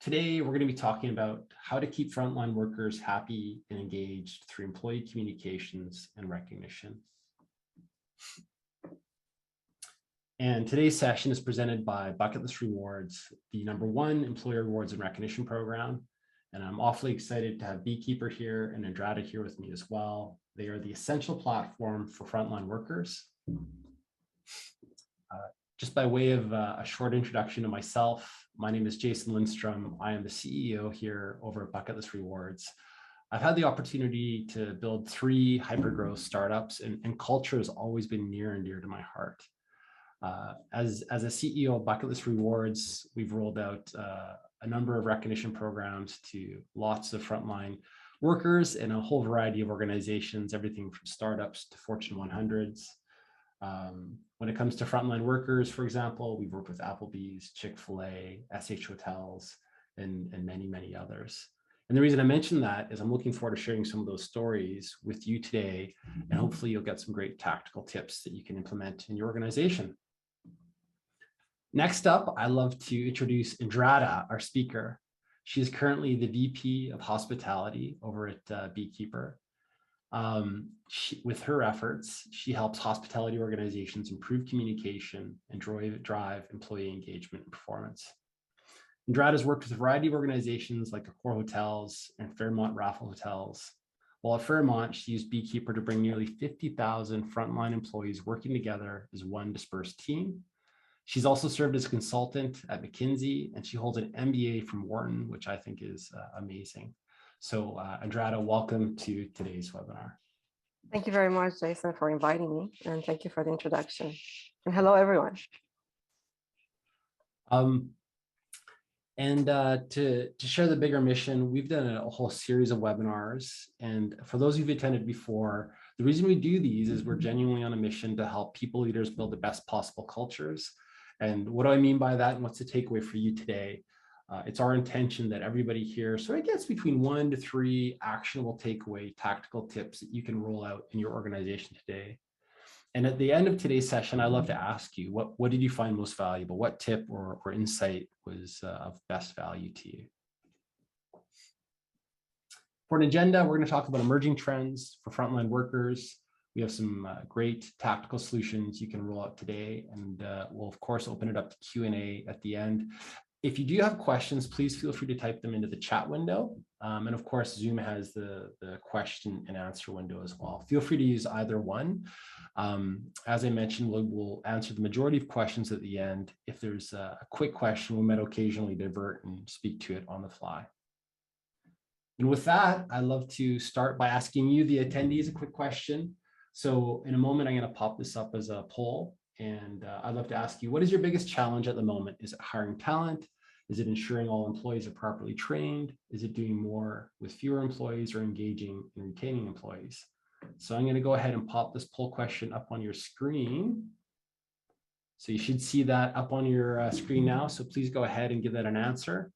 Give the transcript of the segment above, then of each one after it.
Today, we're going to be talking about how to keep frontline workers happy and engaged through employee communications and recognition. And today's session is presented by Bucket List Rewards, the #1 employer rewards and recognition program. And I'm awfully excited to have Beekeeper here and Andrada here with me as well. They are the essential platform for frontline workers. Just by way of a short introduction to myself, my name is Jason Lindstrom. I am the CEO here over at Bucket List Rewards. I've had the opportunity to build 3 hypergrowth startups, and culture has always been near and dear to my heart. As a CEO of Bucket List Rewards, we've rolled out a number of recognition programs to lots of frontline workers in a whole variety of organizations, everything from startups to Fortune 100s. When it comes to frontline workers, for example, we've worked with Applebee's, Chick-fil-A, SH Hotels, and many, many others. And the reason I mention that is I'm looking forward to sharing some of those stories with you today, and hopefully you'll get some great tactical tips that you can implement in your organization. Next up, I love to introduce Andrada, our speaker. She is currently the VP of Hospitality over at Beekeeper. With her efforts, she helps hospitality organizations improve communication and drive employee engagement and performance. Andrada has worked with a variety of organizations like Accor Hotels and Fairmont Raffle Hotels. While at Fairmont, she used Beekeeper to bring nearly 50,000 frontline employees working together as one dispersed team. She's also served as a consultant at McKinsey, and she holds an MBA from Wharton, which I think is amazing. So Andrada, welcome to today's webinar. Thank you very much, Jason, for inviting me, and thank you for the introduction. And hello, everyone. To share the bigger mission, we've done a whole series of webinars. And for those who've attended before, the reason we do these is we're genuinely on a mission to help people leaders build the best possible cultures. And what do I mean by that? And what's the takeaway for you today? It's our intention that everybody here sort of gets between 1 to 3 actionable takeaway tactical tips that you can roll out in your organization today. And at the end of today's session, I'd love to ask you, what did you find most valuable? What tip or insight was of best value to you? For an agenda, we're going to talk about emerging trends for frontline workers. We have some great tactical solutions you can roll out today, and we'll of course open it up to Q&A at the end. If you do have questions, please feel free to type them into the chat window. And of course, Zoom has the question and answer window as well. Feel free to use either one. As I mentioned, we'll answer the majority of questions at the end. If there's a quick question, we might occasionally divert and speak to it on the fly. And with that, I'd love to start by asking you, the attendees, a quick question. So in a moment, I'm going to pop this up as a poll. And I'd love to ask you, what is your biggest challenge at the moment? Is it hiring talent? Is it ensuring all employees are properly trained? Is it doing more with fewer employees or engaging and retaining employees? So I'm going to go ahead and pop this poll question up on your screen. So you should see that up on your screen now. So please go ahead and give that an answer.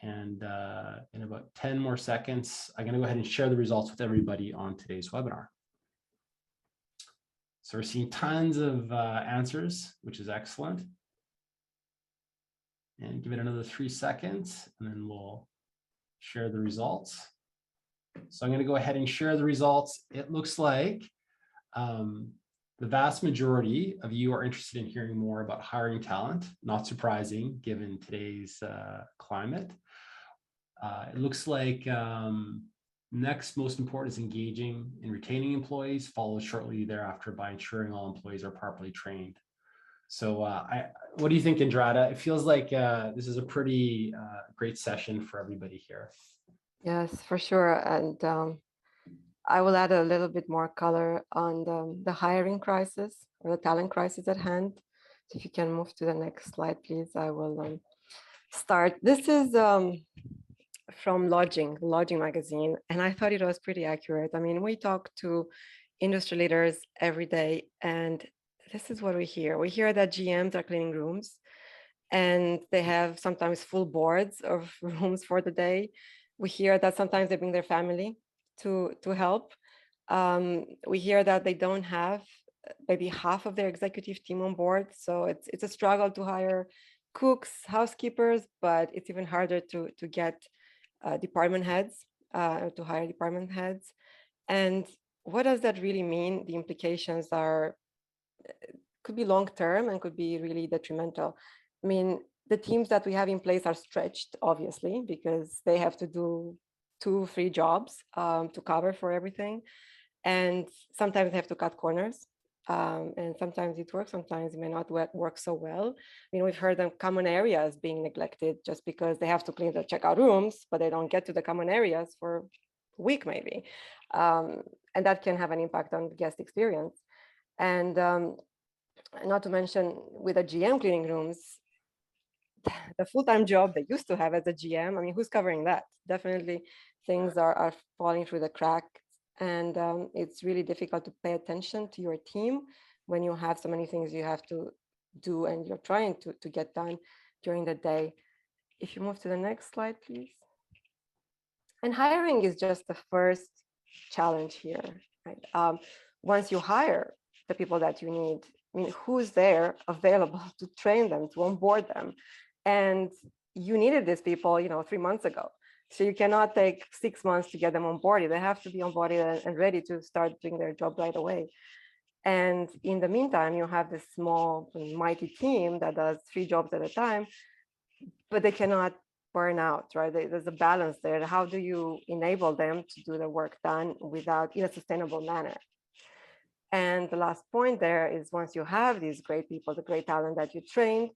And in about 10 more seconds, I'm going to go ahead and share the results with everybody on today's webinar. So we're seeing tons of answers, which is excellent. And give it another 3 seconds, and then we'll share the results. So I'm going to go ahead and share the results. It looks like the vast majority of you are interested in hearing more about hiring talent. Not surprising, given today's climate. It looks like next most important is engaging and retaining employees, followed shortly thereafter by ensuring all employees are properly trained. So what do you think, Andrada? It feels like this is a pretty great session for everybody here. Yes, for sure. And I will add a little bit more color on the hiring crisis or the talent crisis at hand. So if you can move to the next slide, please, I will start. This is from Lodging magazine, and I thought it was pretty accurate. I mean, we talk to industry leaders every day, and this is what we hear. We hear that GMs are cleaning rooms, and they have sometimes full boards of rooms for the day. We hear that sometimes they bring their family to help. We hear that they don't have maybe half of their executive team on board, so it's a struggle to hire cooks, housekeepers, but it's even harder to get department heads, to hire department heads. And what does that really mean? The implications are, could be long-term and could be really detrimental. I mean, the teams that we have in place are stretched, obviously, because they have to do 2-3 jobs to cover for everything. And sometimes they have to cut corners. And sometimes it works, sometimes it may not work so well. I mean, we've heard of common areas being neglected just because they have to clean the checkout rooms, but they don't get to the common areas for a week maybe. And that can have an impact on guest experience. And not to mention with a GM cleaning rooms, the full-time job they used to have as a GM, I mean, who's covering that? Definitely things are falling through the cracks. And it's really difficult to pay attention to your team when you have so many things you have to do and you're trying to get done during the day. If you move to the next slide, please. And hiring is just the first challenge here, right? Once you hire the people that you need, I mean, who's there available to train them, to onboard them? And you needed these people, 3 months ago. So you cannot take 6 months to get them onboarded. They have to be onboarded and ready to start doing their job right away. And in the meantime, you have this small, mighty team that does 3 jobs at a time, but they cannot burn out, right? There's a balance there. How do you enable them to do the work done in a sustainable manner? And the last point there is, once you have these great people, the great talent that you trained,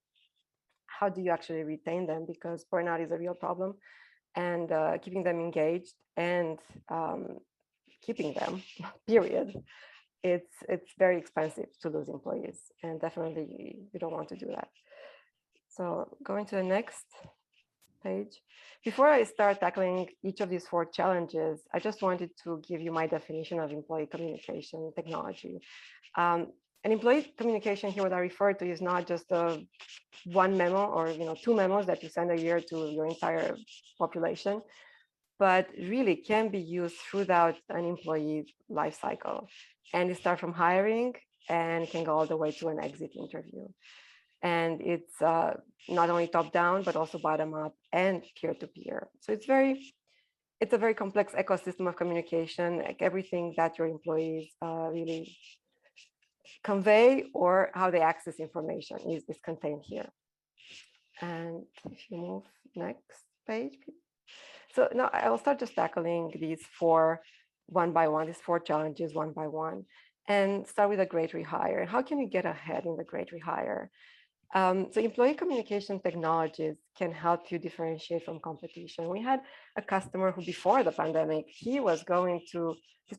how do you actually retain them? Because burnout is a real problem, and keeping them engaged and keeping them, period. It's very expensive to lose employees, and definitely you don't want to do that. So going to the next page. Before I start tackling each of these 4 challenges, I just wanted to give you my definition of employee communication technology. And employee communication here, what I refer to is not just a 1 memo or 2 memos that you send a year to your entire population, but really can be used throughout an employee life cycle. And it starts from hiring and can go all the way to an exit interview. And it's not only top down, but also bottom up and peer to peer. So it's a very complex ecosystem of communication, like everything that your employees really convey or how they access information is contained here. And if you move next page. So now I'll start just tackling these 4 one by one, these 4 challenges one by one, and start with a great rehire. How can you get ahead in the great rehire? So employee communication technologies can help you differentiate from competition. We had a customer who, before the pandemic, he's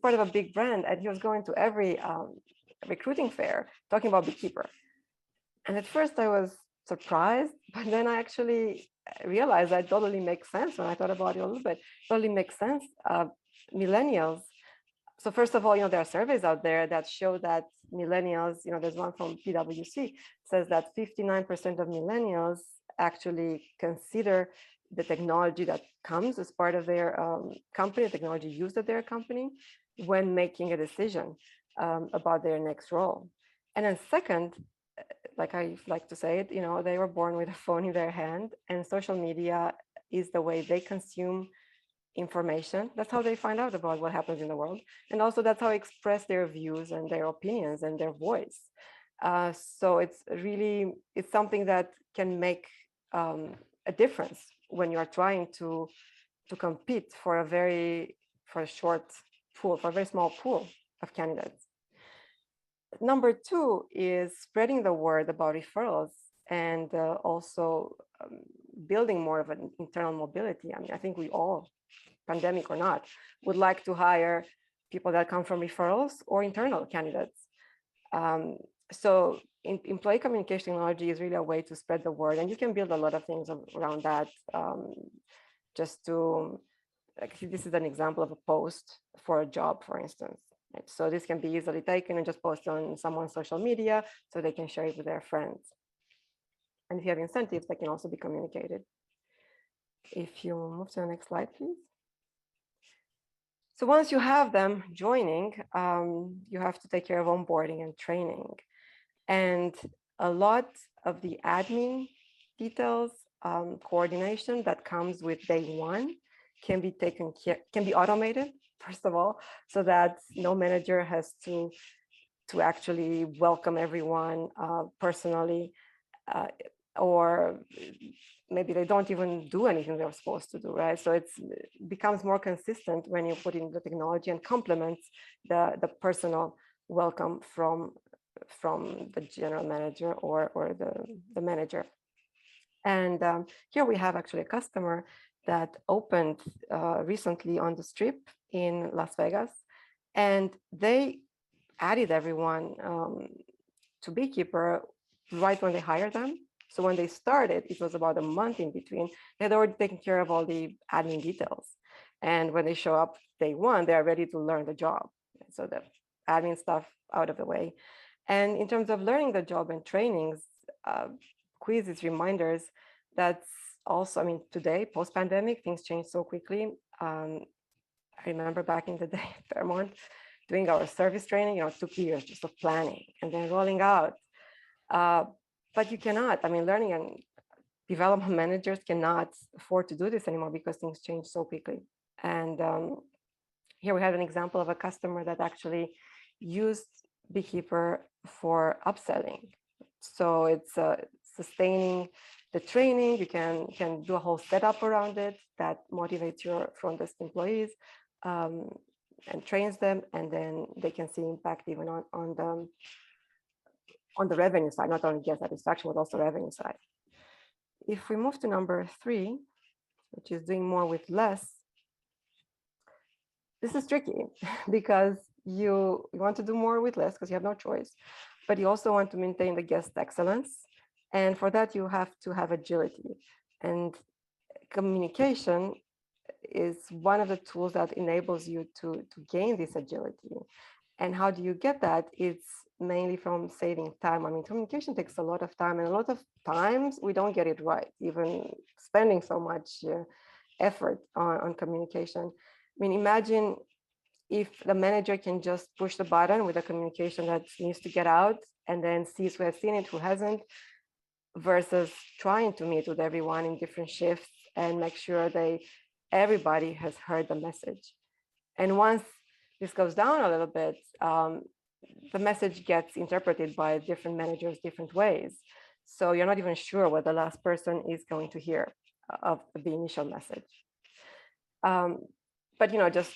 part of a big brand, and he was going to every recruiting fair talking about Beekeeper. And at first I was surprised, but then I actually realized that totally makes sense when I thought about it a little bit. Totally makes sense. Millennials. So first of all, there are surveys out there that show that millennials, there's one from PwC, says that 59% of millennials actually consider the technology that comes as part of their company, technology used at their company, when making a decision about their next role. And then second, like I like to say it, they were born with a phone in their hand, and social media is the way they consume information. That's how they find out about what happens in the world. And also that's how they express their views and their opinions and their voice. So it's something that can make a difference when you are trying to compete for a very small pool of candidates. Number 2 is spreading the word about referrals and also building more of an internal mobility. I mean, I think we all, pandemic or not, would like to hire people that come from referrals or internal candidates. So employee communication technology is really a way to spread the word, and you can build a lot of things around that. Just to, this is an example of a post for a job, for instance. Right? So this can be easily taken and just post on someone's social media so they can share it with their friends. And if you have incentives, they can also be communicated. If you move to the next slide, please. So once you have them joining, you have to take care of onboarding and training. And a lot of the admin details, coordination that comes with day one can be taken care, can be automated, first of all, so that no manager has to actually welcome everyone personally, or maybe they don't even do anything they're supposed to do, right? So it becomes more consistent when you put in the technology and complements the personal welcome from the general manager or the manager. And here we have actually a customer that opened recently on the Strip in Las Vegas, and they added everyone to Beekeeper right when they hired them. So when they started, it was about a month in between. They had already taken care of all the admin details. And when they show up day one, they are ready to learn the job. So the admin stuff out of the way. And in terms of learning the job and trainings, quizzes, reminders, that's also, I mean, today, post-pandemic, things change so quickly. I remember back in the day at Fairmont, doing our service training, it took years just of planning and then rolling out. But you cannot, I mean, learning and development managers cannot afford to do this anymore because things change so quickly. And here we have an example of a customer that actually used Beekeeper for upselling. So it's sustaining the training. You can do a whole setup around it that motivates your front desk employees and trains them, and then they can see impact even on the revenue side, not only guest satisfaction, but also revenue side. If we move to number 3, which is doing more with less, this is tricky because you want to do more with less because you have no choice, but you also want to maintain the guest excellence. And for that, you have to have agility. And communication is one of the tools that enables you to gain this agility. And how do you get that? It's mainly from saving time. I mean, communication takes a lot of time, and a lot of times we don't get it right, even spending so much effort on communication. I mean, imagine if the manager can just push the button with a communication that needs to get out and then sees who has seen it, who hasn't, versus trying to meet with everyone in different shifts and make sure everybody has heard the message. And once this goes down a little bit, the message gets interpreted by different managers different ways. So you're not even sure what the last person is going to hear of the initial message. But just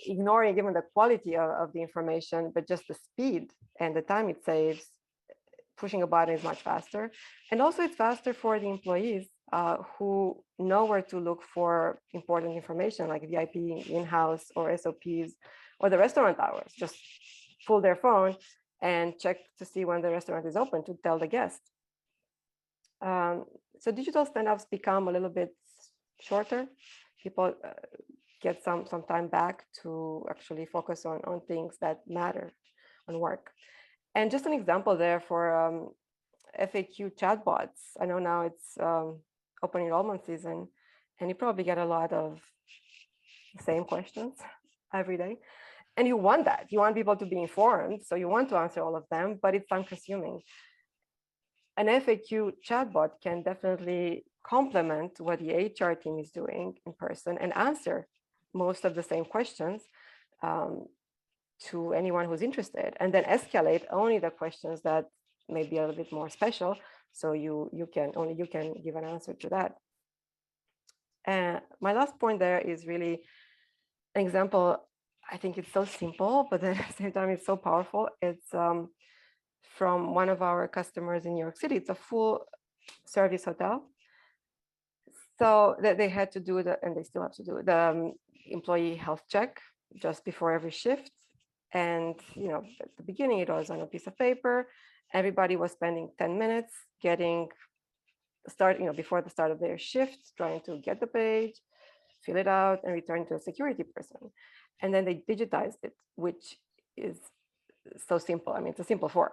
ignoring even the quality of the information, but just the speed and the time it saves, pushing a button is much faster. And also it's faster for the employees who know where to look for important information like VIP, in-house, or SOPs, or the restaurant hours. Just pull their phone and check to see when the restaurant is open to tell the guest. So digital stand-ups become a little bit shorter. People get some time back to actually focus on things that matter on work. And just an example there for FAQ chatbots. I know now it's open enrollment season, and you probably get a lot of the same questions every day. And you want that. You want people to be informed. So you want to answer all of them, but it's time consuming. An FAQ chatbot can definitely complement what the HR team is doing in person and answer most of the same questions to anyone who's interested, and then escalate only the questions that may be a little bit more special. So you can give an answer to that. And my last point there is really an example. I think it's so simple, but then at the same time, it's so powerful. It's from one of our customers in New York City. It's a full service hotel. So they had to do and they still have to do the employee health check just before every shift. And at the beginning, it was on a piece of paper. Everybody was spending 10 minutes before the start of their shift, trying to get the page, fill it out, and return to a security person. And then they digitized it, which is so simple. I mean, it's a simple form.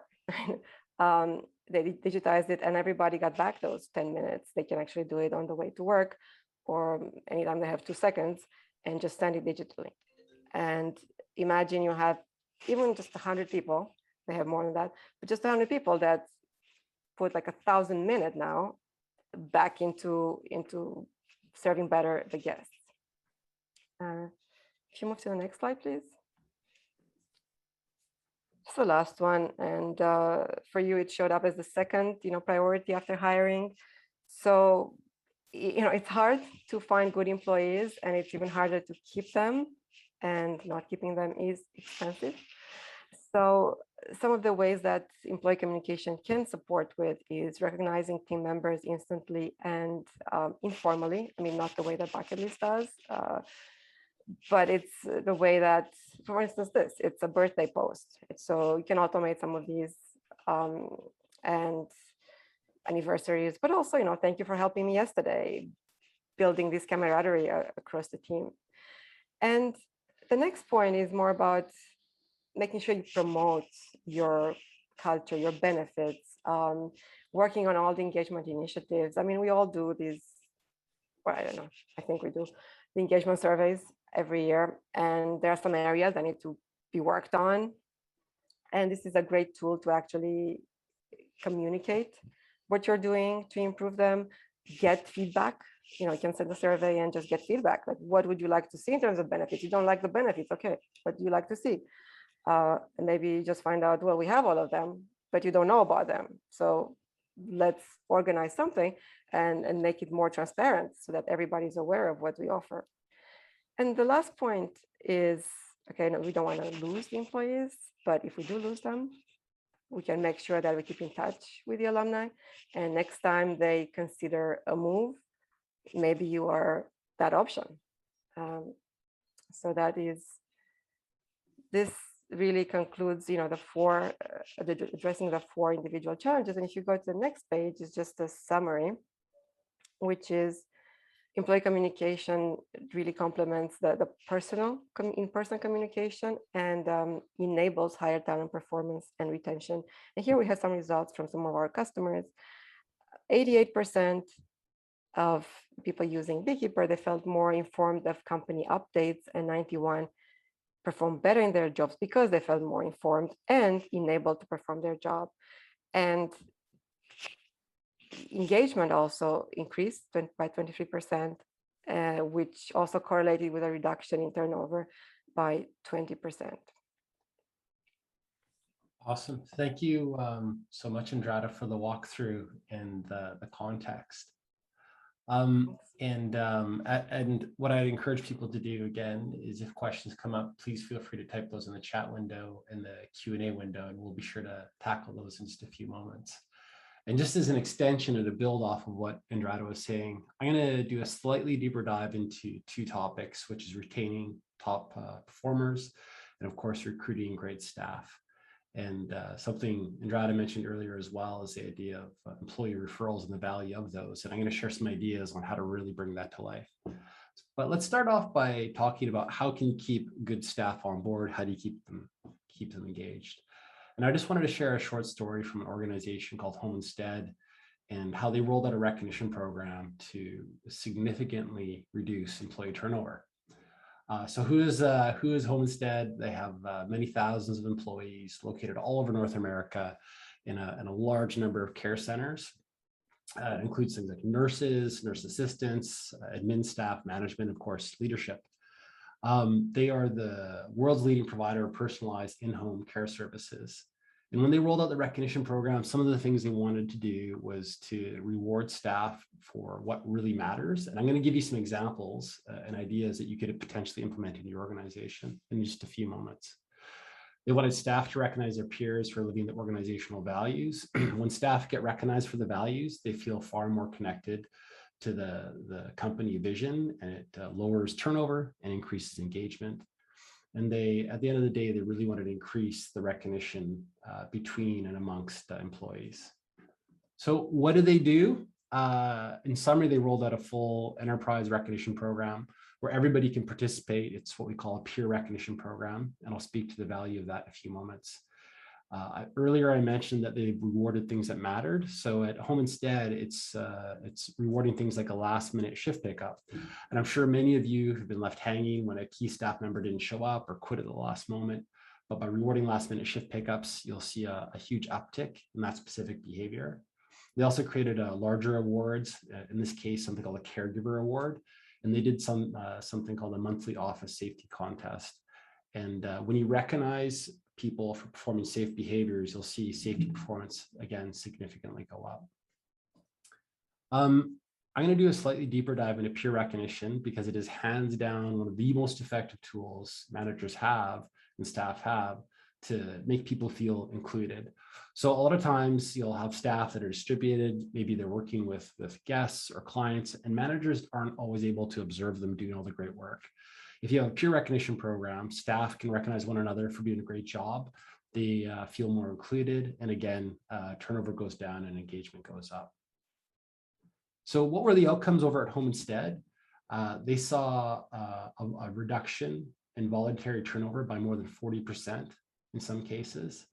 They digitized it, and everybody got back those 10 minutes. They can actually do it on the way to work, or anytime they have 2 seconds, and just send it digitally. And imagine you have even just 100 people. They have more than that, but just 100 people that put like 1,000 minutes now back into serving better the guests. If you move to the next slide, please. It's the last one, and for you, it showed up as the second, priority after hiring. So, it's hard to find good employees, and it's even harder to keep them, and not keeping them is expensive. So some of the ways that employee communication can support with is recognizing team members instantly and informally. I mean, not the way that Bucket List does, but it's the way that, for instance, it's a birthday post. So you can automate some of these and anniversaries, but also, thank you for helping me yesterday, building this camaraderie across the team. And the next point is more about making sure you promote your culture, your benefits, working on all the engagement initiatives. I mean, we all do these, well, I don't know, I think we do the engagement surveys every year, and there are some areas that need to be worked on. And this is a great tool to actually communicate what you're doing to improve them, get feedback. You can send a survey and just get feedback. Like, what would you like to see in terms of benefits? You don't like the benefits, okay, what do you like to see? And maybe you just find out, well, we have all of them, but you don't know about them. So let's organize something and make it more transparent so that everybody's aware of what we offer. And the last point is, okay, no, we don't want to lose the employees, but if we do lose them, we can make sure that we keep in touch with the alumni. And next time they consider a move, maybe you are that option. So that is, this really concludes, addressing the 4 individual challenges. And if you go to the next page, it's just a summary, which is employee communication really complements the personal in-person communication and enables higher talent performance and retention. And here we have some results from some of our customers. 88% of people using Beekeeper, they felt more informed of company updates, and 91 performed better in their jobs because they felt more informed and enabled to perform their job. And engagement also increased by 23%, which also correlated with a reduction in turnover by 20%. Awesome. Thank you so much, Andrada, for the walkthrough and the context. And what I'd encourage people to do, again, is if questions come up, please feel free to type those in the chat window and the Q&A window, and we'll be sure to tackle those in just a few moments. And just as an extension and to build off of what Andrada was saying, I'm going to do a slightly deeper dive into 2 topics, which is retaining top performers and, of course, recruiting great staff. And something Andrada mentioned earlier as well is the idea of employee referrals and the value of those. And I'm going to share some ideas on how to really bring that to life. But let's start off by talking about how can you keep good staff on board? How do you keep them engaged? And I just wanted to share a short story from an organization called Home Instead and how they rolled out a recognition program to significantly reduce employee turnover. So who is Home Instead? They have many thousands of employees located all over North America in a large number of care centers. It includes things like nurses, nurse assistants, admin staff, management, of course, leadership. They are the world's leading provider of personalized in-home care services. And when they rolled out the recognition program, some of the things they wanted to do was to reward staff for what really matters. And I'm going to give you some examples and ideas that you could potentially implement in your organization in just a few moments. They wanted staff to recognize their peers for living the organizational values. When staff get recognized for the values, they feel far more connected to the company vision, and it lowers turnover and increases engagement. And at the end of the day, they really wanted to increase the recognition between and amongst employees. So what do they do? In summary, they rolled out a full enterprise recognition program where everybody can participate. It's what we call a peer recognition program, and I'll speak to the value of that in a few moments. Earlier, I mentioned that they rewarded things that mattered. So at Home Instead, it's rewarding things like a last-minute shift pickup. And I'm sure many of you have been left hanging when a key staff member didn't show up or quit at the last moment. But by rewarding last-minute shift pickups, you'll see a huge uptick in that specific behavior. They also created larger awards, in this case, something called a caregiver award. And they did something called a monthly office safety contest. And when you recognize people for performing safe behaviors, you'll see safety performance, again, significantly go up. I'm going to do a slightly deeper dive into peer recognition because it is hands down one of the most effective tools managers have and staff have to make people feel included. So a lot of times you'll have staff that are distributed, maybe they're working with guests or clients, and managers aren't always able to observe them doing all the great work. If you have a peer recognition program, staff can recognize one another for doing a great job. They feel more included, and again, turnover goes down and engagement goes up. So what were the outcomes over at home instead? They saw a reduction in voluntary turnover by more than 40% in some cases.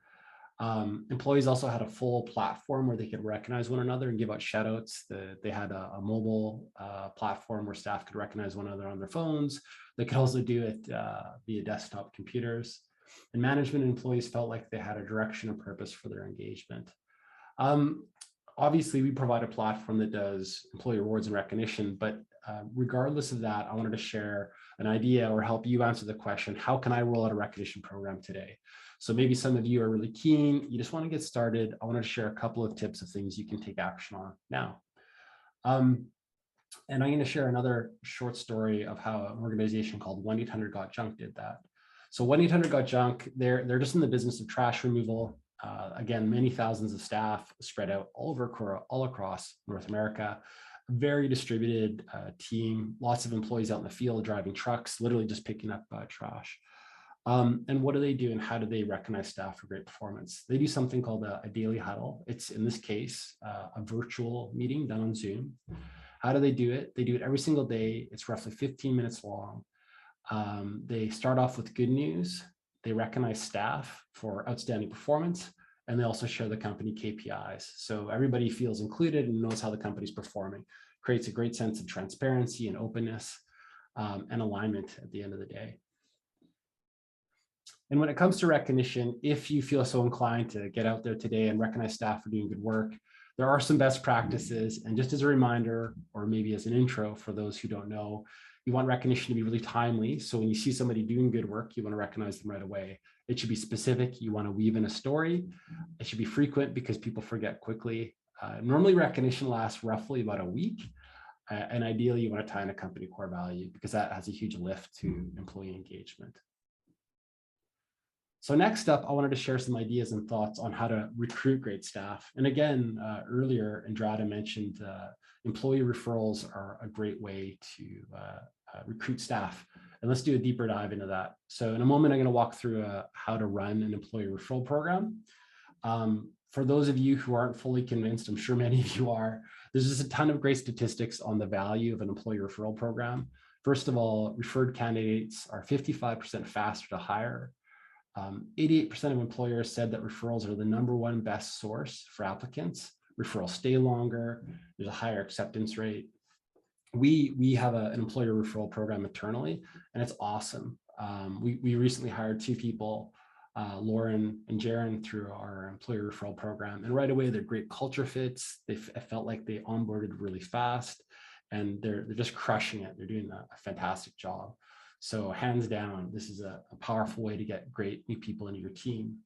Employees also had a full platform where they could recognize one another and give out shout outs. They had a mobile platform where staff could recognize one another on their phones. They could also do it via desktop computers. And management and employees felt like they had a direction and purpose for their engagement. Obviously, we provide a platform that does employee awards and recognition, but regardless of that, I wanted to share an idea or help you answer the question, how can I roll out a recognition program today? So maybe some of you are really keen, you just want to get started. I wanted to share a couple of tips of things you can take action on now. And I'm going to share another short story of how an organization called 1-800-GOT-JUNK did that. So 1-800-GOT-JUNK, they're just in the business of trash removal. Again, many thousands of staff spread out all across North America, very distributed team, lots of employees out in the field driving trucks, literally just picking up trash. And what do they do and how do they recognize staff for great performance? They do something called a daily huddle. It's, in this case, a virtual meeting done on Zoom. How do they do it? They do it every single day. It's roughly 15 minutes long. They start off with good news. They recognize staff for outstanding performance, and they also share the company KPIs. So everybody feels included and knows how the company's performing. Creates a great sense of transparency and openness and alignment at the end of the day. And when it comes to recognition, if you feel so inclined to get out there today and recognize staff for doing good work, there are some best practices. And just as a reminder, or maybe as an intro for those who don't know, you want recognition to be really timely. So when you see somebody doing good work, you want to recognize them right away. It should be specific. You want to weave in a story. It should be frequent because people forget quickly. Normally recognition lasts roughly about a week. And ideally you want to tie in a company core value because that has a huge lift to employee engagement. So next up, I wanted to share some ideas and thoughts on how to recruit great staff. And again, earlier, Andrada mentioned employee referrals are a great way to recruit staff. And let's do a deeper dive into that. So in a moment, I'm going to walk through how to run an employee referral program. For those of you who aren't fully convinced, I'm sure many of you are, there's just a ton of great statistics on the value of an employee referral program. First of all, referred candidates are 55% faster to hire. 88% of employers said that referrals are the #1 best source for applicants. Referrals stay longer. There's a higher acceptance rate. We have an employer referral program internally, and it's awesome. We recently hired 2 people, Lauren and Jaron, through our employer referral program. And right away, they're great culture fits. They felt like they onboarded really fast, and they're just crushing it. They're doing a fantastic job. So hands down, this is a powerful way to get great new people into your team.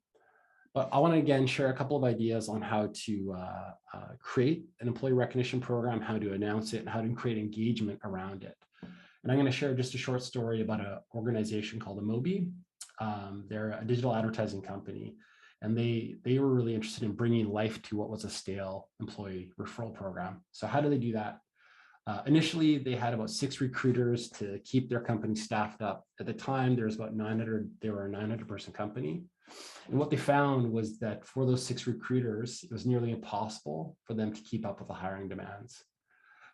But I want to again share a couple of ideas on how to create an employee recognition program, how to announce it, and how to create engagement around it. And I'm going to share just a short story about an organization called Amobi. They're a digital advertising company, and they were really interested in bringing life to what was a stale employee referral program. So how do they do that? Initially, they had about 6 recruiters to keep their company staffed up. At the time, there was about 900, they were a 900-person company. And what they found was that for those 6 recruiters, it was nearly impossible for them to keep up with the hiring demands.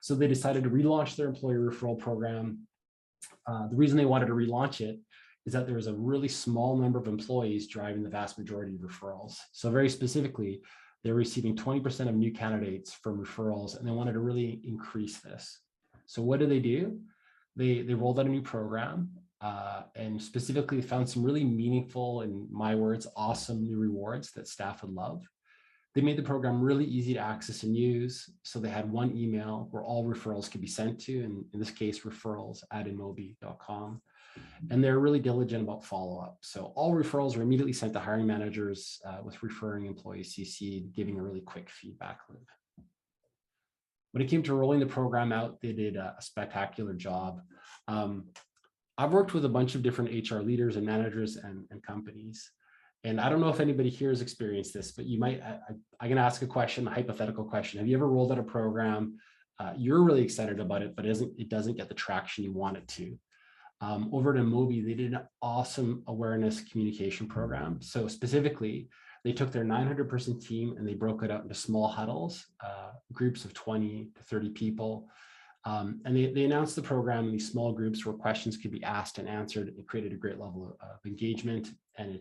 So they decided to relaunch their employee referral program. The reason they wanted to relaunch it is that there was a really small number of employees driving the vast majority of referrals. So very specifically, they're receiving 20% of new candidates from referrals, and they wanted to really increase this. So what do? They rolled out a new program and specifically found some really meaningful, in my words, awesome new rewards that staff would love. They made the program really easy to access and use. So they had one email where all referrals could be sent to, and in this case, referrals@inmobi.com. And they're really diligent about follow-up. So all referrals were immediately sent to hiring managers with referring employees CC'd, giving a really quick feedback loop. When it came to rolling the program out, they did a spectacular job. I've worked with a bunch of different HR leaders and managers and companies. And I don't know if anybody here has experienced this, but you might, I'm going to ask a question, a hypothetical question. Have you ever rolled out a program? You're really excited about it, but it doesn't get the traction you want it to. Over at Inmobi, they did an awesome awareness communication program. So specifically, they took their 900-person team and they broke it up into small huddles, groups of 20 to 30 people. And they announced the program in these small groups where questions could be asked and answered. It created a great level of engagement, and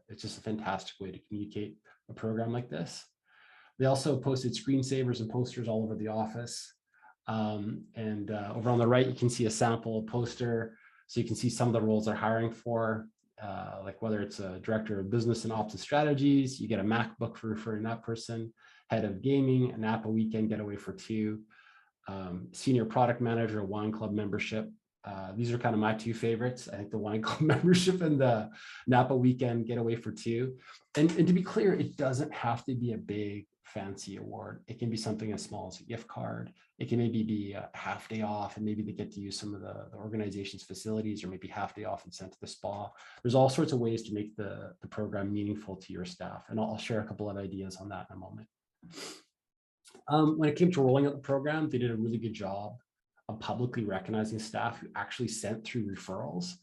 it's just a fantastic way to communicate a program like this. They also posted screensavers and posters all over the office. Over on the right, you can see a sample poster. So you can see some of the roles they're hiring for, like whether it's a director of business and ops and strategies, you get a MacBook for referring that person, head of gaming, an Napa weekend getaway for 2, senior product manager, a wine club membership. These are kind of my 2 favorites. I think the wine club membership and the Napa weekend getaway for 2. And to be clear, it doesn't have to be a big fancy award. It can be something as small as a gift card. It can maybe be a half day off, and maybe they get to use some of the organization's facilities, or maybe half day off and sent to the spa. There's all sorts of ways to make the program meaningful to your staff. And I'll share a couple of ideas on that in a moment. When it came to rolling out the program, they did a really good job of publicly recognizing staff who actually sent through referrals.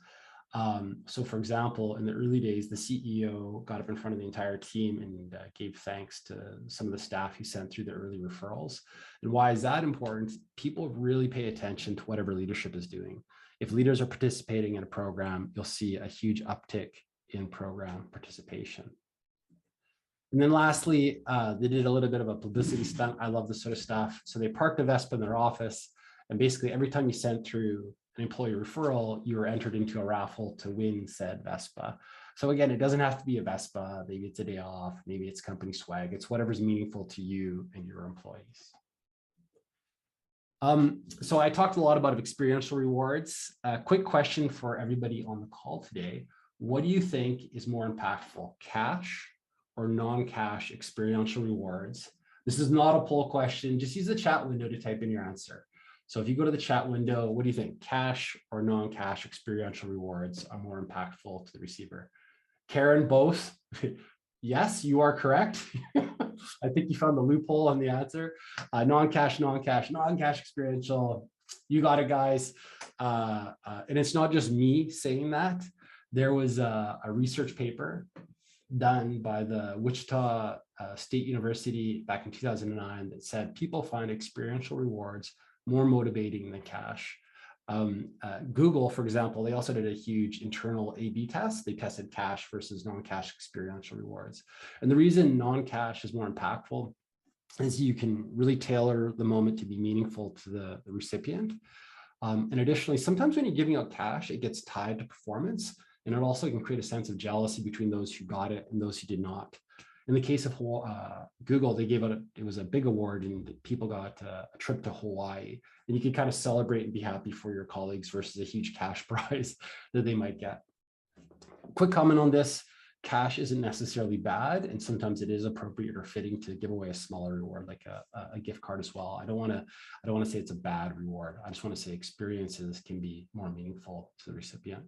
So for example, in the early days, the CEO got up in front of the entire team and gave thanks to some of the staff who sent through the early referrals. And why is that important? People really pay attention to whatever leadership is doing. If leaders are participating in a program, you'll see a huge uptick in program participation. And then lastly, they did a little bit of a publicity stunt. I love this sort of stuff. So they parked a Vespa in their office, and basically every time you sent through an employee referral, you were entered into a raffle to win said Vespa. So again, it doesn't have to be a Vespa. Maybe it's a day off. Maybe it's company swag. It's whatever's meaningful to you and your employees. So I talked a lot about experiential rewards. A quick question for everybody on the call today. What do you think is more impactful, cash or non-cash experiential rewards? This is not a poll question. Just use the chat window to type in your answer. So if you go to the chat window, what do you think? Cash or non-cash experiential rewards are more impactful to the receiver? Karen, both. Yes, you are correct. I think you found the loophole in the answer. Non-cash, non-cash, non-cash experiential. You got it, guys. And it's not just me saying that. There was a research paper done by the Wichita State University back in 2009 that said people find experiential rewards more motivating than cash. Google, for example, they also did a huge internal A/B test. They tested cash versus non-cash experiential rewards. And the reason non-cash is more impactful is you can really tailor the moment to be meaningful to the recipient. And additionally, sometimes when you're giving out cash, it gets tied to performance. And it also can create a sense of jealousy between those who got it and those who did not. In the case of Google, they gave out, it was a big award, and people got a trip to Hawaii. And you can kind of celebrate and be happy for your colleagues versus a huge cash prize that they might get. Quick comment on this, cash isn't necessarily bad, and sometimes it is appropriate or fitting to give away a smaller reward, like a gift card as well. I don't want to say it's a bad reward. I just want to say experiences can be more meaningful to the recipient.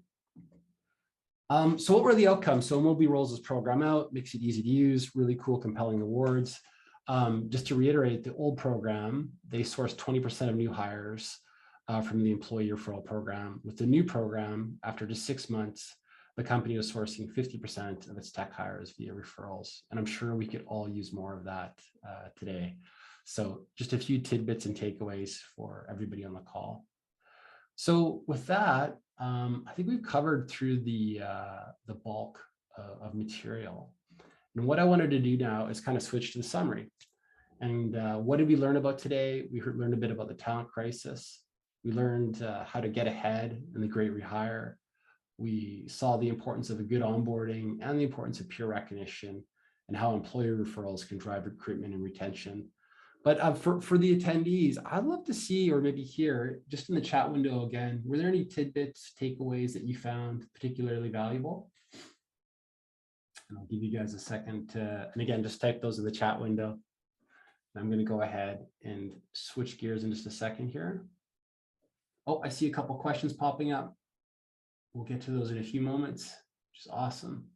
So what were the outcomes? So Inmobi rolls this program out, makes it easy to use, really cool, compelling awards. Just to reiterate, the old program, they sourced 20% of new hires from the employee referral program. With the new program, after just 6 months, the company was sourcing 50% of its tech hires via referrals. And I'm sure we could all use more of that today. So just a few tidbits and takeaways for everybody on the call. So with that, I think we've covered through the bulk of material. And what I wanted to do now is kind of switch to the summary. And what did we learn about today? We learned a bit about the talent crisis. We learned how to get ahead in the great rehire. We saw the importance of a good onboarding and the importance of peer recognition and how employer referrals can drive recruitment and retention. But for the attendees, I'd love to see, or maybe hear, just in the chat window again, were there any tidbits, takeaways that you found particularly valuable? And I'll give you guys a second to, and again, just type those in the chat window. I'm going to go ahead and switch gears in just a second here. Oh, I see a couple questions popping up. We'll get to those in a few moments, which is awesome.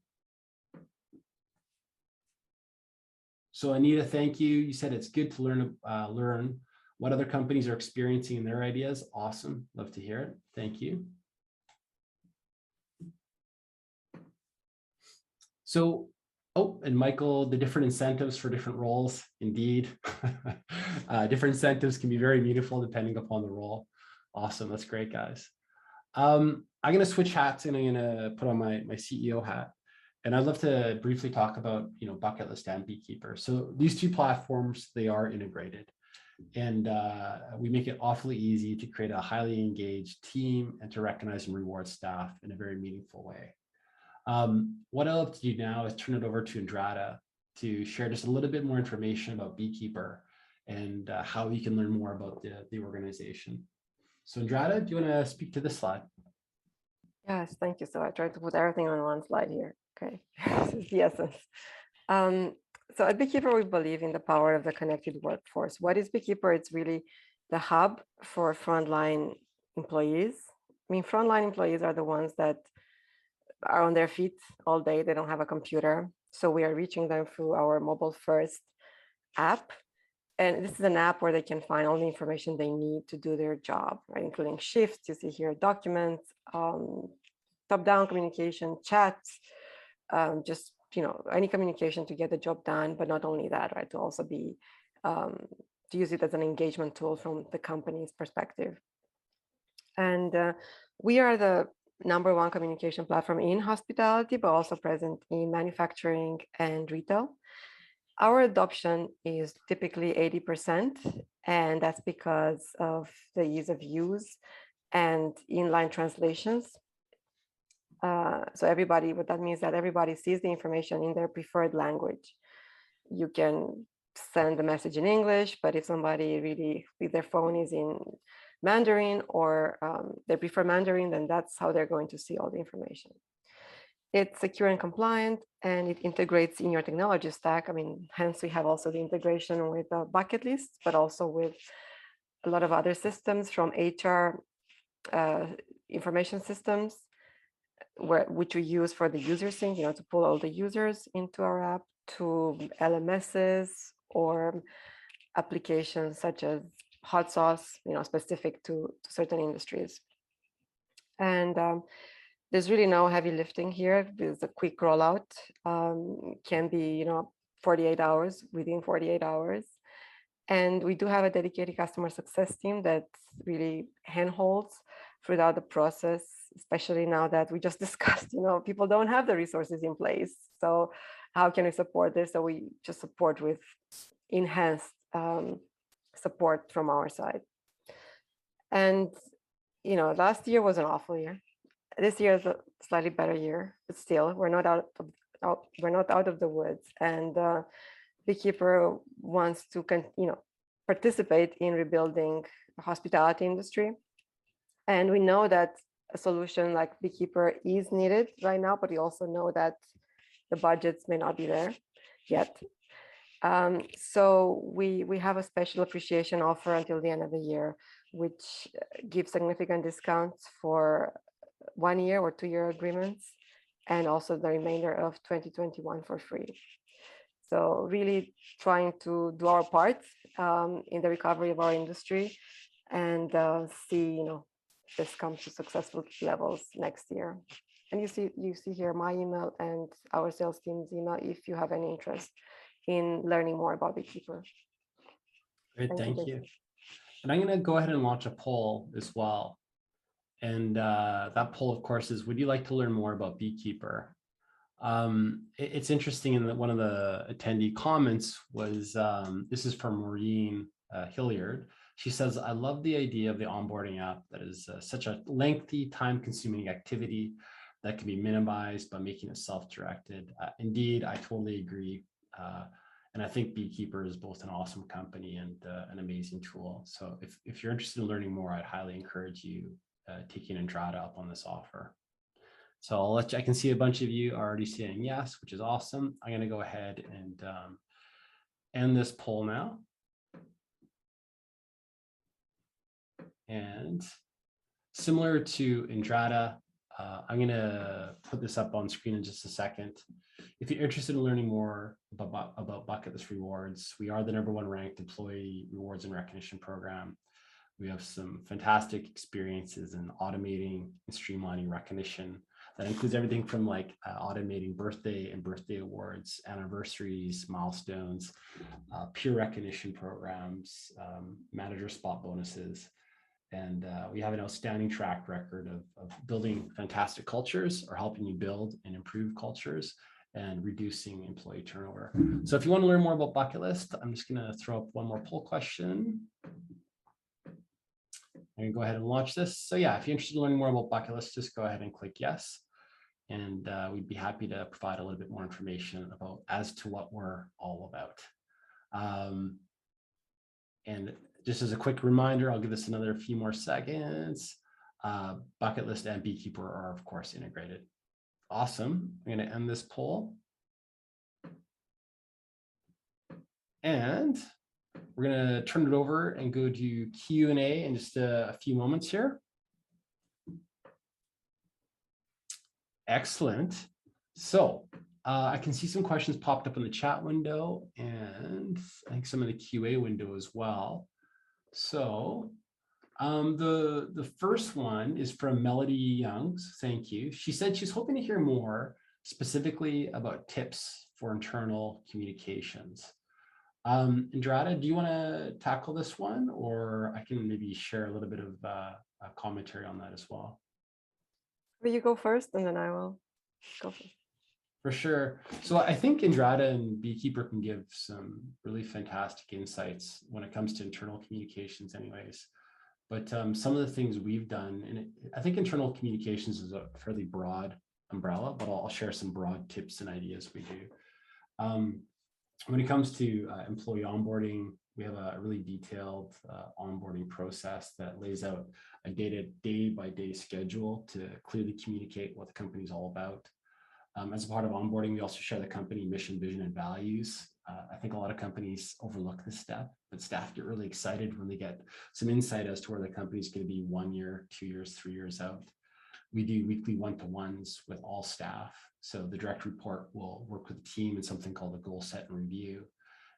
So Anita, thank you. You said it's good to learn what other companies are experiencing in their ideas. Awesome. Love to hear it. Thank you. So, oh, and Michael, the different incentives for different roles, indeed. Different incentives can be very meaningful depending upon the role. Awesome. That's great, guys. I'm going to switch hats and I'm going to put on my CEO hat. And I'd love to briefly talk about, Bucket List and Beekeeper. So these two platforms, they are integrated. And we make it awfully easy to create a highly engaged team and to recognize and reward staff in a very meaningful way. What I'd love to do now is turn it over to Andrada to share just a little bit more information about Beekeeper and how you can learn more about the organization. So Andrada, do you want to speak to this slide? Yes, thank you. So I tried to put everything on one slide here. Okay, this is the essence. So at Beekeeper, we believe in the power of the connected workforce. What is Beekeeper? It's really the hub for frontline employees. I mean, frontline employees are the ones that are on their feet all day. They don't have a computer. So we are reaching them through our mobile first app. And this is an app where they can find all the information they need to do their job, right? Including shifts, you see here, documents, top-down communication, chats, just, any communication to get the job done, but not only that, right? To also be, to use it as an engagement tool from the company's perspective. And we are the #1 communication platform in hospitality, but also present in manufacturing and retail. Our adoption is typically 80%, and that's because of the ease of use and inline translations. So everybody, what that means is that everybody sees the information in their preferred language. You can send a message in English, but if somebody really, if their phone is in Mandarin or they prefer Mandarin, then that's how they're going to see all the information. It's secure and compliant, and it integrates in your technology stack. I mean, hence we have also the integration with Bucket List, but also with a lot of other systems from HR information systems, which we use for the user sync, to pull all the users into our app, to LMSs or applications such as Hot Sauce, specific to certain industries. And there's really no heavy lifting here. There's a quick rollout, can be, 48 hours, within 48 hours. And we do have a dedicated customer success team that really handholds throughout the process, especially now that we just discussed, people don't have the resources in place. So how can we support this? So we just support with enhanced support from our side. And, last year was an awful year. This year is a slightly better year, but still, we're not out of the woods. And Beekeeper wants to, participate in rebuilding the hospitality industry. And we know that a solution like Beekeeper is needed right now, but we also know that the budgets may not be there yet. So we have a special appreciation offer until the end of the year, which gives significant discounts for 1 year or 2 year agreements, and also the remainder of 2021 for free. So really trying to do our part in the recovery of our industry and see, this comes to successful levels next year. And you see here my email and our sales team's email if you have any interest in learning more about Beekeeper. Great, thank you. And I'm going to go ahead and launch a poll as well. And that poll, of course, is, would you like to learn more about Beekeeper? It's interesting in that one of the attendee comments was, this is from Maureen Hilliard. She says, I love the idea of the onboarding app that is such a lengthy, time-consuming activity that can be minimized by making it self-directed. Indeed, I totally agree. And I think Beekeeper is both an awesome company and an amazing tool. So if you're interested in learning more, I'd highly encourage you taking Andrada up on this offer. So I'll let you, I can see a bunch of you already saying yes, which is awesome. I'm going to go ahead and end this poll now. And similar to Andrada, I'm going to put this up on screen in just a second. If you're interested in learning more about Bucket List Rewards, we are the #1 ranked employee rewards and recognition program. We have some fantastic experiences in automating and streamlining recognition. That includes everything from like automating birthday and birthday awards, anniversaries, milestones, peer recognition programs, manager spot bonuses. And we have an outstanding track record of building fantastic cultures or helping you build and improve cultures and reducing employee turnover. So if you want to learn more about Bucket List, I'm just going to throw up one more poll question. I'm going to go ahead and launch this. So yeah, if you're interested in learning more about Bucket List, just go ahead and click yes. And we'd be happy to provide a little bit more information about as to what we're all about. And just as a quick reminder, I'll give this another few more seconds. Bucket List and Beekeeper are, of course, integrated. Awesome. I'm going to end this poll. And we're going to turn it over and go to Q&A in just a few moments here. Excellent. So I can see some questions popped up in the chat window and I think some in the QA window as well. So the first one is from Melody Youngs. Thank you. She said she's hoping to hear more specifically about tips for internal communications. Andrada, do you want to tackle this one, or I can maybe share a little bit of a commentary on that as well? Will you go first and then I will go first? For sure. So I think Andrada and Beekeeper can give some really fantastic insights when it comes to internal communications anyways. But some of the things we've done, and I think internal communications is a fairly broad umbrella, but I'll share some broad tips and ideas we do. When it comes to employee onboarding, we have a really detailed onboarding process that lays out a day-by-day schedule to clearly communicate what the company is all about. As a part of onboarding, we also share the company mission, vision, and values. I think a lot of companies overlook this step, but staff get really excited when they get some insight as to where the company is going to be 1 year, 2 years, 3 years out. We do weekly one-to-ones with all staff. So the direct report will work with the team in something called a goal set and review.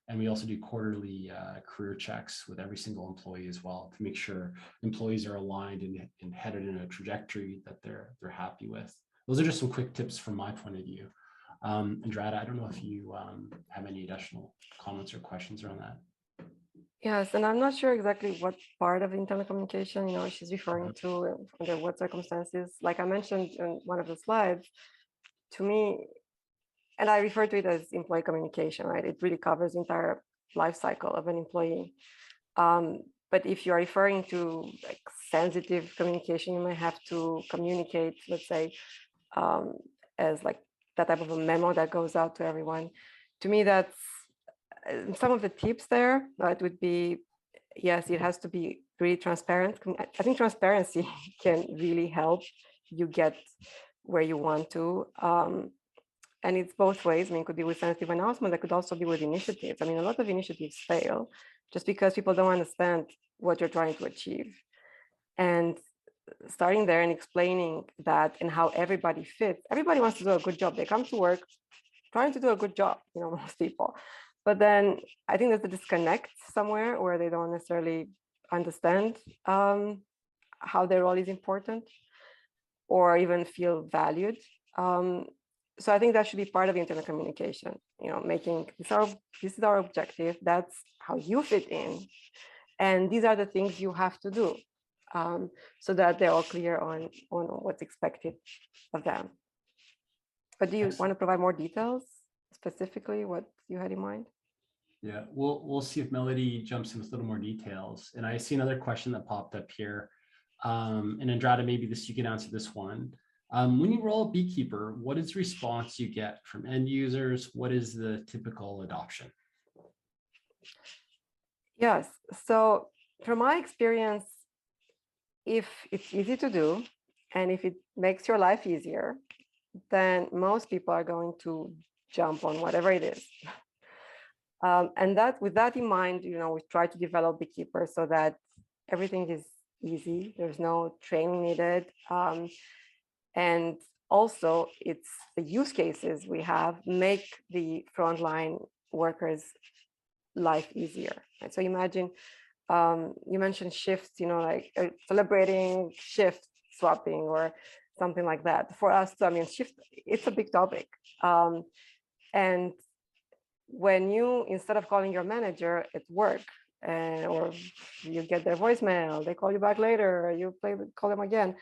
And we also do quarterly career checks with every single employee as well to make sure employees are aligned and headed in a trajectory that they're happy with. Those are just some quick tips from my point of view. Andrada, I don't know if you have any additional comments or questions around that. Yes, and I'm not sure exactly what part of internal communication, she's referring to, under what circumstances. Like I mentioned in one of the slides, to me, and I refer to it as employee communication, right? It really covers the entire life cycle of an employee. But if you're referring to like sensitive communication, you might have to communicate, let's say, as like that type of a memo that goes out to everyone. To me, that's some of the tips there. It would be, yes, it has to be really transparent. I think transparency can really help you get where you want to. And it's both ways. I mean, it could be with sensitive announcements. It could also be with initiatives. I mean, a lot of initiatives fail just because people don't understand what you're trying to achieve. And starting there and explaining that and how everybody fits. Everybody wants to do a good job. They come to work trying to do a good job, most people. But then I think there's a disconnect somewhere where they don't necessarily understand how their role is important or even feel valued. So I think that should be part of internal communication, making this is our objective. That's how you fit in. And these are the things you have to do. So that they're all clear on what's expected of them. But do you want to provide more details, specifically what you had in mind? Yeah, we'll see if Melody jumps in with a little more details. And I see another question that popped up here. And Andrada, maybe you can answer this one. When you roll out Beekeeper, what is the response you get from end users? What is the typical adoption? Yes. So from my experience, if it's easy to do and if it makes your life easier, then most people are going to jump on whatever it is. And that, with that in mind, we try to develop Beekeeper so that everything is easy. There's no training needed. And also, it's the use cases we have make the frontline workers' life easier. Right? So imagine, you mentioned shifts, like celebrating shift swapping or something like that. For us, I mean, shift, it's a big topic. And when you, instead of calling your manager at work, or you get their voicemail, they call you back later, you call them again,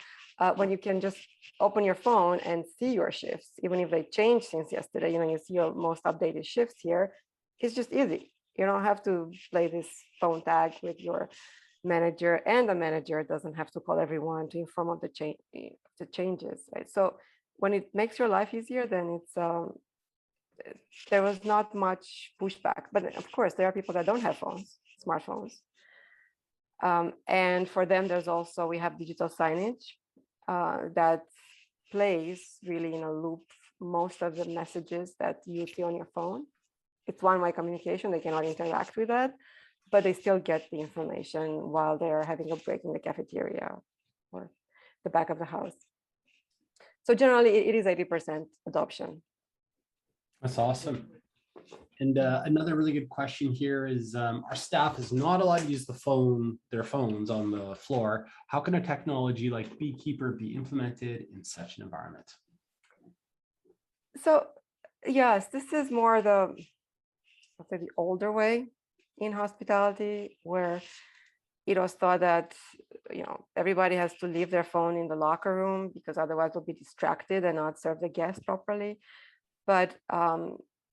when you can just open your phone and see your shifts, even if they changed since yesterday, you see your most updated shifts here, it's just easy. You don't have to play this phone tag with your manager, and the manager doesn't have to call everyone to inform of the changes, right? So when it makes your life easier, then it's there was not much pushback. But of course, there are people that don't have phones, smartphones. And for them, there's also, we have digital signage that plays really in a loop most of the messages that you see on your phone. It's one-way communication, they cannot interact with that, but they still get the information while they're having a break in the cafeteria or the back of the house. So generally, it is 80% adoption. That's awesome. And another really good question here is, our staff is not allowed to use their phones on the floor. How can a technology like Beekeeper be implemented in such an environment? So yes, this is more the older way in hospitality, where it was thought that everybody has to leave their phone in the locker room because otherwise they'll be distracted and not serve the guests properly. But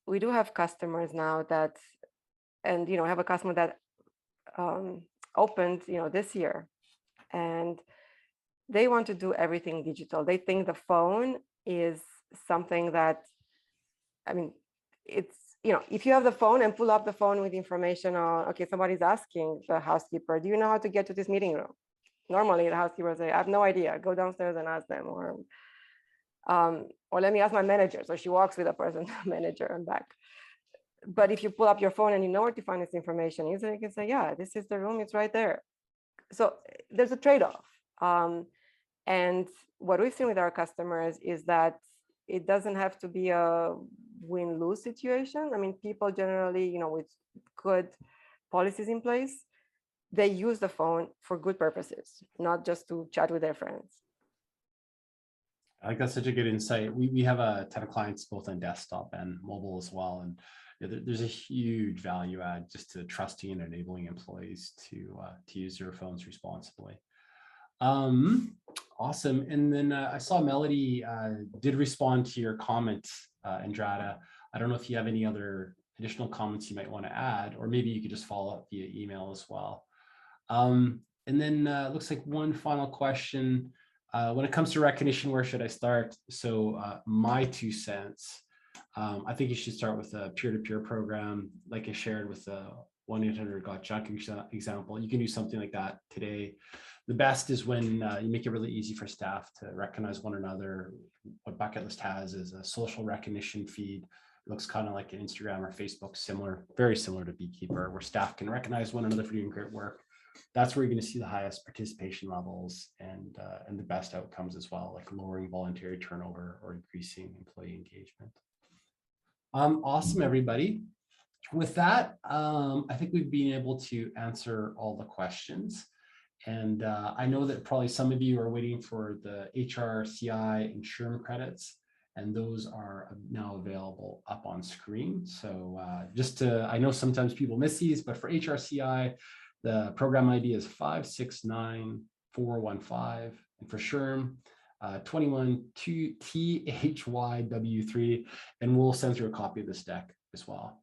we do have customers now that, and have a customer that opened this year, and they want to do everything digital. They think the phone is something that, I mean, it's, if you have the phone and pull up the phone with information on, okay, somebody's asking the housekeeper, do you know how to get to this meeting room? Normally the housekeeper will say, I have no idea, go downstairs and ask them, or let me ask my manager. So she walks with a person, manager, and back. But if you pull up your phone and you know where to find this information, you can say, yeah, this is the room, it's right there. So there's a trade-off. And what we've seen with our customers is that it doesn't have to be a win-lose situation. I mean, people generally, with good policies in place, they use the phone for good purposes, not just to chat with their friends. I think that's such a good insight. We have a ton of clients both on desktop and mobile as well. And there's a huge value add just to trusting and enabling employees to use their phones responsibly. Awesome. And then I saw Melody did respond to your comment, Andrada. I don't know if you have any other additional comments you might want to add, or maybe you could just follow up via email as well. And then looks like one final question. When it comes to recognition, where should I start? So my 2 cents, I think you should start with a peer-to-peer program, like I shared with the 1-800-GOT-JUNK example. You can do something like that today. The best is when you make it really easy for staff to recognize one another. What Bucket List has is a social recognition feed. It looks kind of like an Instagram or Facebook, very similar to Beekeeper, where staff can recognize one another for doing great work. That's where you're going to see the highest participation levels and the best outcomes as well, like lowering voluntary turnover or increasing employee engagement. Awesome, everybody. With that, I think we've been able to answer all the questions. And I know that probably some of you are waiting for the HRCI and SHRM credits, and those are now available up on screen. So I know sometimes people miss these, but for HRCI, the program ID is 569415, and for SHRM, 212THYW3, and we'll send through a copy of this deck as well.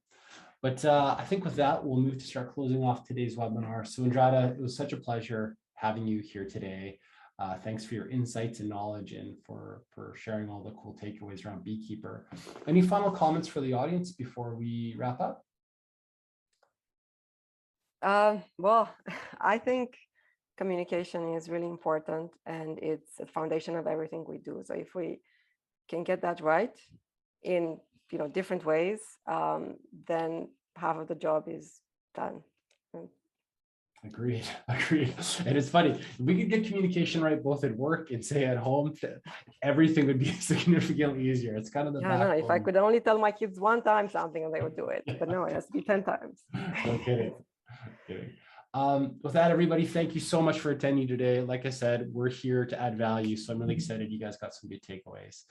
But I think with that, we'll move to start closing off today's webinar. So Andrada, it was such a pleasure having you here today. Thanks for your insights and knowledge and for sharing all the cool takeaways around Beekeeper. Any final comments for the audience before we wrap up? Well, I think communication is really important, and it's a foundation of everything we do. So if we can get that right in different ways, then half of the job is done. Agreed. And it's funny, if we could get communication right both at work and say at home, everything would be significantly easier. It's kind of the no, if I could only tell my kids one time something and they would do it, but no, it has to be 10 times. No kidding. With that, everybody, thank you so much for attending today. Like I said, we're here to add value, so I'm really excited you guys got some good takeaways.